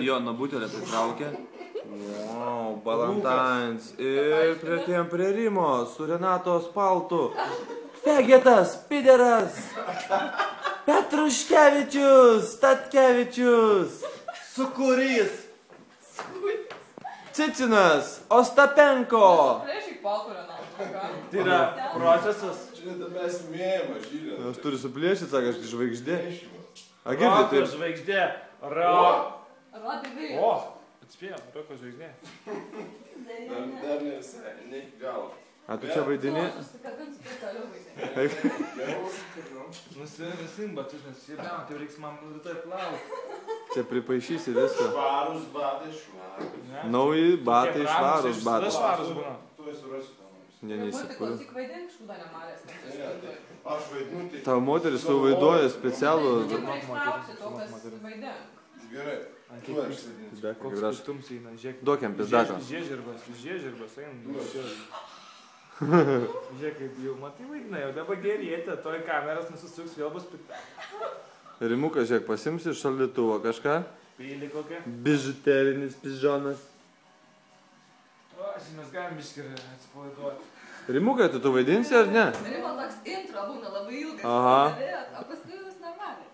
Jo, nuo butelio pritraukė. Wow, Balantines. Ir prietėjom prie Rimo su Renatos paltu. Fegetas, pideras. Petruškevičius, Statkevičius. Sukurys. Cicinas, Ostapenko. Tai yra procesas. Čia mes mėjimą, Žylė. Aš turiu suplėšyti, sako, aš žvaigždė. Roko žvaigždė. Rodai. O, atspėjom, roko žvaigždė. Dar ne visai, ne iki galo. A tu čia vaidini? Nusisim batus, nes jėdam, tai reiks man rytoj plauti. Čia pripaišysi viską. Švarus batai, švarus. Nauji batai, švarus batai. Švarus būna. Tu surasi tą nors. Ne, neįsikūrė. Aš vaidinu, tai... Tavo moteris suvaiduoja specialų... Gerai. Tu aš sėdinsiu. Koks pitums eina, žiūrėk. Duokiam pizdaką. Žiežirbas eina. Žiūrėk, kaip jau matai vaidina, jau dabar gerėti, toj kameras nusisuks, vėl bus pitą. Rimukas, žiūrėk, pasimsi iš šaldytuvo kažką. Pylį kokią. Bižuterinis pižonas. O, mes galim biškį atsipalaiduoti. Rimukai, tu vaidinsi ar ne? Rimo toks intro būna labai ilgas. Aha. O paskui vis normaliai.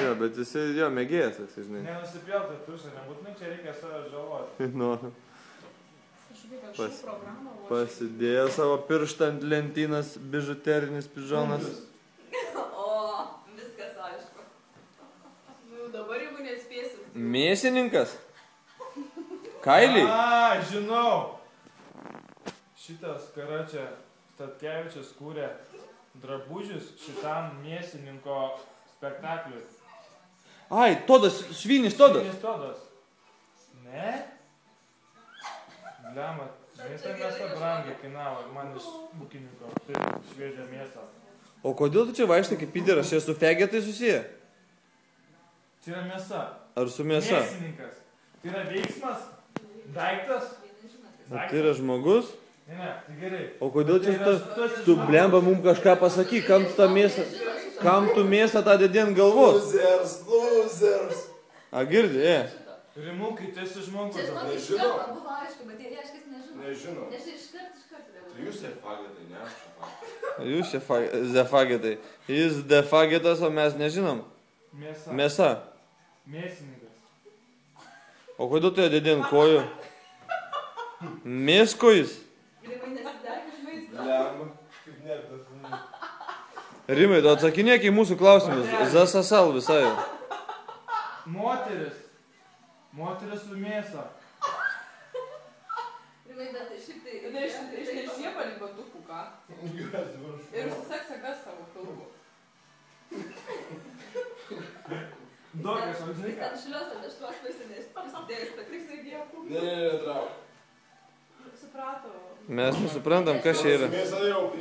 Jo, bet jisai jo mėgėjas, žinai. Nenusipjauti tušą, nebūtinai čia reikia save žaloti. Nu. Pasidėjo savo pirštą ant lentynas bižuterinis pižonas. O, viskas aišku. Nu, dabar jeigu neatspėsit. Mėsininkas? Kailiai? A, žinau. Šitas karačia Statkevičius kūrė drabužius šitam mėsininko spektakliui. Ai, Todas, švinis Todas. Švinis Todas. Ne? Blemą, mėsa mėsa brangiai kainavo, man iš ūkininko pirkti šviežią mėsą. O kodėl tu čia vaikštai kaip pideras, čia su fegetai susiję? Čia yra mėsa. Ar su mėsa? Mėsininkas. Tai yra veiksmas, daiktas. O tai yra žmogus? Ne, tai gerai. O kodėl čia tu blemba mums kažką pasakyk, kam tu tą mėsą, kam tu mėsą tą dedi ant galvos? Losers. A, girdi, Rimukai, tu esi žmogus. Čia žinok, iš karto buvo aišku, bet jie reiškia nežino. Nežinau. Nes iš karto Tai jūs nefagetai, ne aš čia Jūs čia defagetai. Jis defagetas, o mes nežinom. Mėsa. Mėsa. Mėsininkas. O kodėl tu ją dedi ant kojų? Mėsko jis? Rimai nesidegi iš maisto. Lemba. Kaip nerdas. Rimai, tu atsakinėk į mūsų klausimus. Zasasal visai. Moteris. Moteris su mėsa. Rimai, bet šiaip tai... Iš nešiepalį batukų, ką? Ir užsisak sagas savo kalbų. Dokas, o žinai ką? Ten šlios, ten aštuos pasidėjus, tą tik sėdėjo kūkų. Ne, trauk. Supratau. Mes nesuprantam, kas čia yra. Mėsa jau